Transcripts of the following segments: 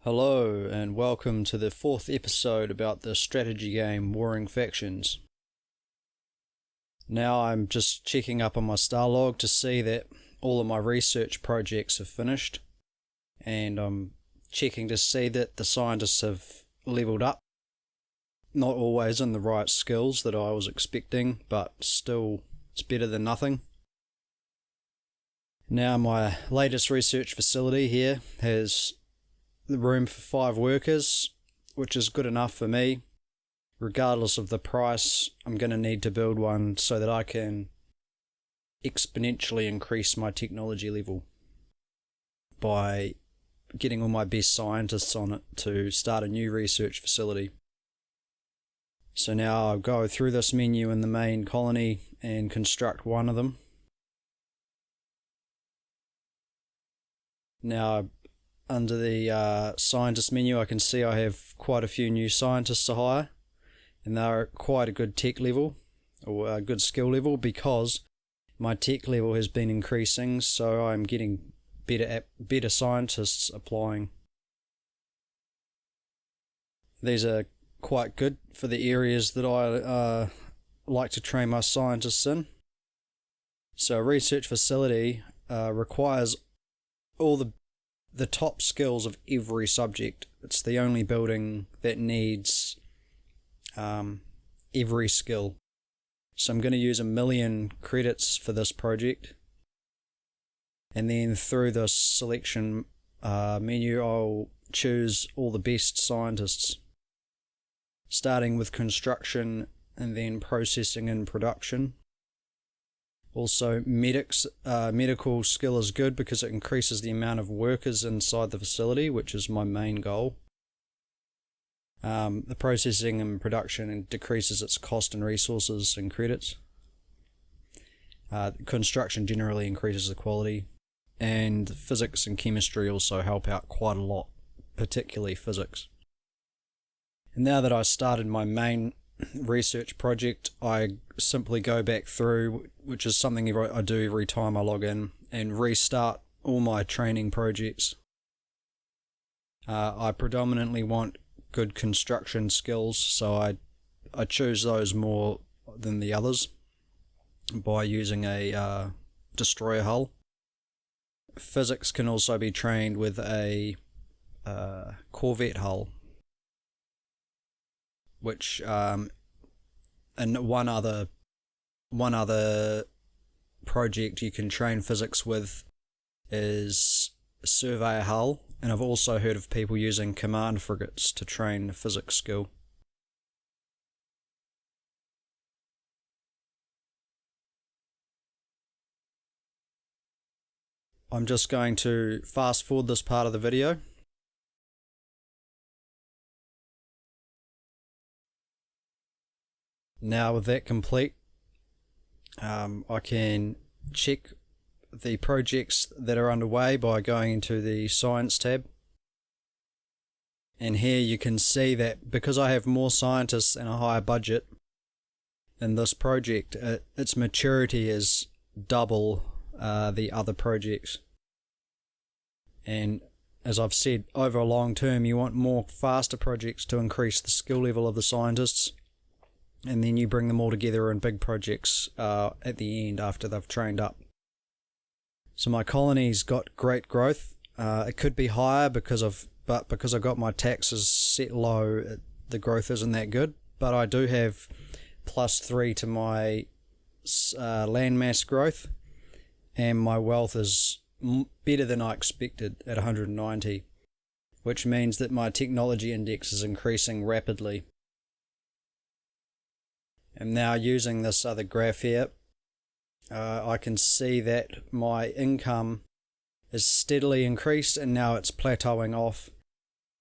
Hello and welcome to the fourth episode about the strategy game Warring Factions. Now I'm just checking up on my star log to see that all of my research projects have finished, and I'm checking to see that the scientists have leveled up. Not always in the right skills that I was expecting, but still it's better than nothing. Now my latest research facility here has the room for 5 workers, which is good enough for me. Regardless of the price, I'm going to need to build one so that I can exponentially increase my technology level by getting all my best scientists on it to start a new research facility. So now I'll go through this menu in the main colony and construct one of them. Now, under the scientist menu, I can see I have quite a few new scientists to hire, and they're at quite a good tech level, or a good skill level, because my tech level has been increasing, so I'm getting better scientists applying. These are quite good for the areas that I like to train my scientists in. So a research facility requires all the top skills of every subject. It's the only building that needs every skill. So I'm going to use 1 million credits for this project, and then through this selection menu I'll choose all the best scientists, starting with construction and then processing and production. Also, medical skill is good because it increases the amount of workers inside the facility, which is my main goal. The processing and production decreases its cost and resources and credits. Construction generally increases the quality, and physics and chemistry also help out quite a lot, particularly physics. And now that I started my main research project, I simply go back through, which is something I do every time I log in, and restart all my training projects. I predominantly want good construction skills, so I choose those more than the others by using a destroyer hull. Physics can also be trained with a corvette hull, which and one other project you can train physics with is surveyor hull, and I've also heard of people using command frigates to train physics skill. I'm just going to fast forward this part of the video. Now with that complete, I can check the projects that are underway by going into the Science tab. And here you can see that because I have more scientists and a higher budget in this project, its maturity is double the other projects. And as I've said, over a long term you want more faster projects to increase the skill level of the scientists, and then you bring them all together in big projects at the end after they've trained up. So my colony's got great growth. It could be higher because I've got my taxes set low, the growth isn't that good. But I do have +3 to my landmass growth, and my wealth is better than I expected at 190, which means that my technology index is increasing rapidly. And now using this other graph here, I can see that my income is steadily increased, and now it's plateauing off,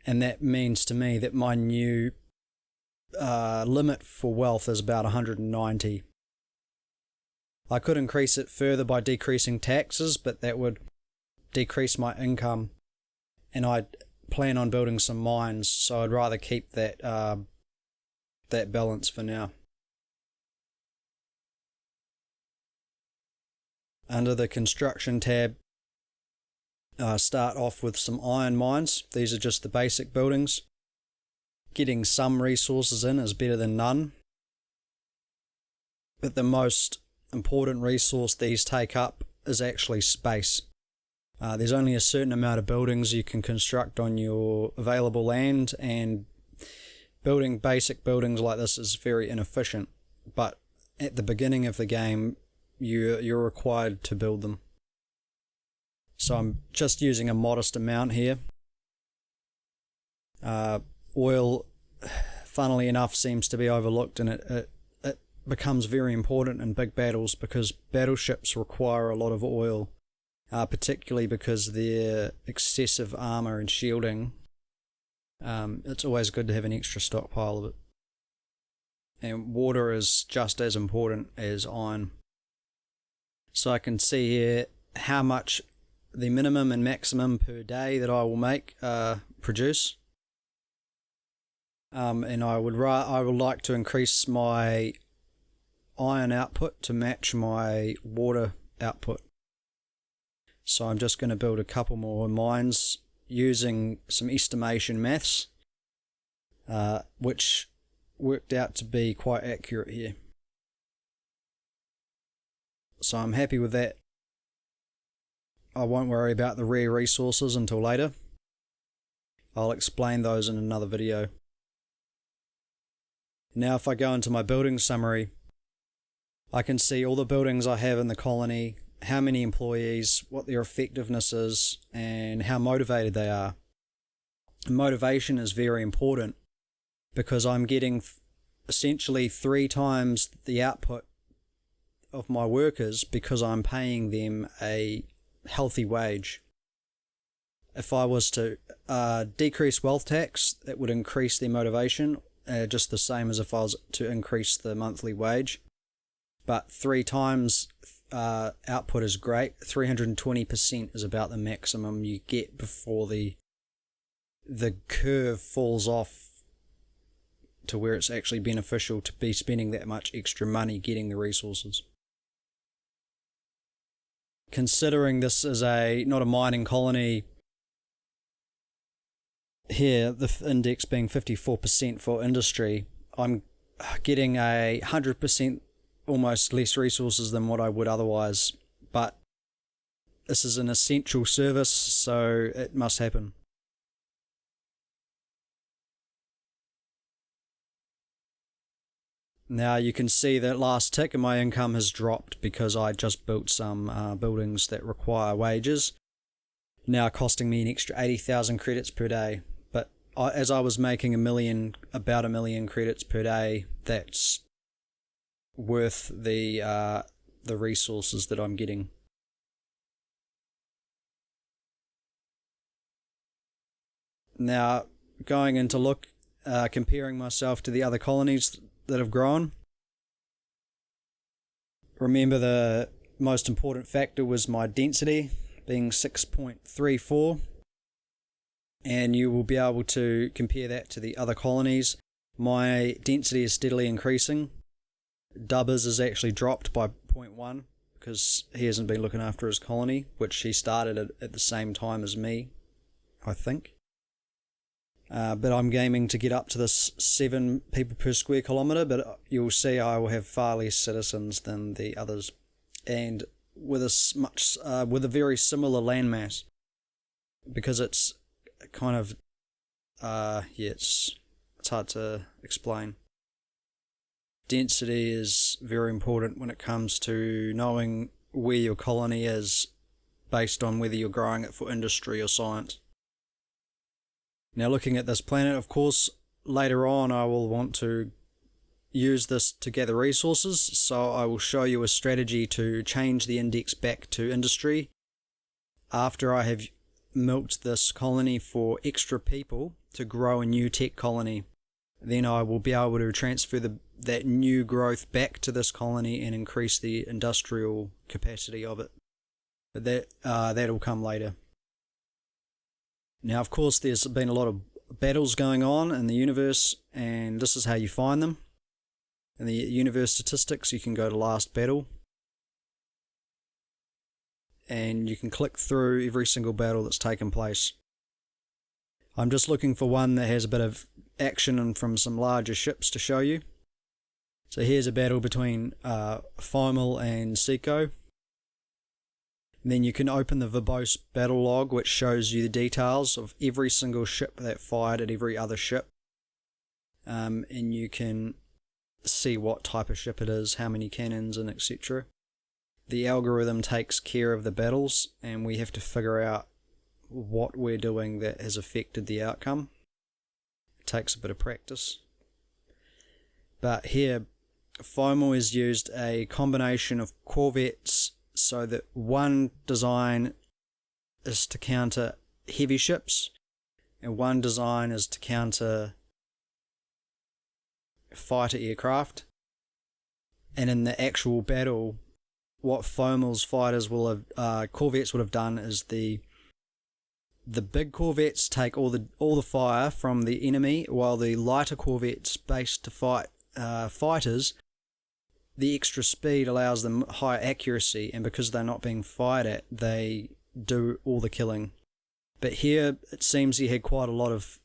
and that means to me that my new limit for wealth is about 190. I could increase it further by decreasing taxes, but that would decrease my income, and I plan on building some mines, so I'd rather keep that balance for now. Under the construction tab, Start off with some iron mines. These are just the basic buildings. Getting some resources in is better than none. But the most important resource these take up is actually space. There's only a certain amount of buildings you can construct on your available land, and building basic buildings like this is very inefficient. But at the beginning of the game, you're required to build them. So I'm just using a modest amount here. Oil, funnily enough, seems to be overlooked, and it becomes very important in big battles because battleships require a lot of oil, particularly because of their excessive armor and shielding. It's always good to have an extra stockpile of it. And water is just as important as iron. So I can see here how much the minimum and maximum per day that I will produce. And I would like to increase my iron output to match my water output. So I'm just going to build a couple more mines using some estimation maths, which worked out to be quite accurate here. So I'm happy with that. I won't worry about the rare resources until later. I'll explain those in another video. Now if I go into my building summary, I can see all the buildings I have in the colony, how many employees, what their effectiveness is, and how motivated they are. Motivation is very important because I'm getting essentially 3 times the output of my workers because I'm paying them a healthy wage. If I was to decrease wealth tax, that would increase their motivation, just the same as if I was to increase the monthly wage. But 3 times output is great. 320% is about the maximum you get before the curve falls off to where it's actually beneficial to be spending that much extra money getting the resources. Considering this is not a mining colony, here the index being 54% for industry, I'm getting 100% almost less resources than what I would otherwise, but this is an essential service, so it must happen. Now you can see that last tick and my income has dropped because I just built some buildings that require wages, now costing me an extra 80,000 credits per day. But as I was making about a million credits per day, that's worth the resources that I'm getting. Now going into comparing myself to the other colonies that have grown. Remember the most important factor was my density being 6.34, and you will be able to compare that to the other colonies. My density is steadily increasing. Dubbers is actually dropped by 0.1 because he hasn't been looking after his colony, which he started at the same time as me, I think. But I'm aiming to get up to this 7 people per square kilometre, but you'll see I will have far less citizens than the others, and with a very similar landmass, because it's kind of it's hard to explain. Density is very important when it comes to knowing where your colony is based on whether you're growing it for industry or science. Now looking at this planet, of course, later on I will want to use this to gather resources, so I will show you a strategy to change the index back to industry after I have milked this colony for extra people to grow a new tech colony. Then I will be able to transfer that new growth back to this colony and increase the industrial capacity of it. But that'll come later. Now, of course, there's been a lot of battles going on in the universe, and this is how you find them. In the universe statistics, you can go to last battle. and you can click through every single battle that's taken place. I'm just looking for one that has a bit of action and from some larger ships to show you. So here's a battle between Fimel and Seiko. And then you can open the verbose battle log, which shows you the details of every single ship that fired at every other ship. And you can see what type of ship it is, how many cannons, and etc. The algorithm takes care of the battles, and we have to figure out what we're doing that has affected the outcome. It takes a bit of practice. But here, Fimel has used a combination of corvettes so that one design is to counter heavy ships and one design is to counter fighter aircraft. And in the actual battle, what Fimel's fighters will have, corvettes would have done is the big corvettes take all the fire from the enemy, while the lighter corvettes based to fight fighters, the extra speed allows them higher accuracy, and because they're not being fired at, they do all the killing. But here it seems he had quite a lot of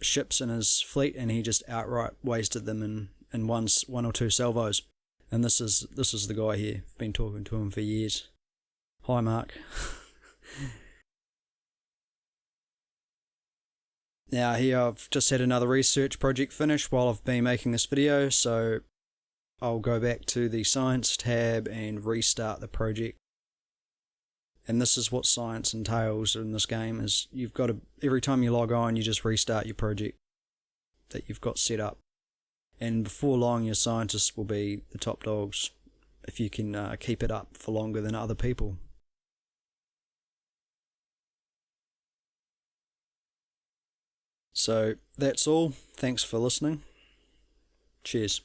ships in his fleet, and he just outright wasted them in one or two salvos. And this is the guy here. I've been talking to him for years. Hi, Mark. Now here I've just had another research project finish while I've been making this video, so I'll go back to the science tab and restart the project. And this is what science entails in this game, is you've got to, every time you log on, you just restart your project that you've got set up. And before long, your scientists will be the top dogs if you can keep it up for longer than other people. So that's all. Thanks for listening. Cheers.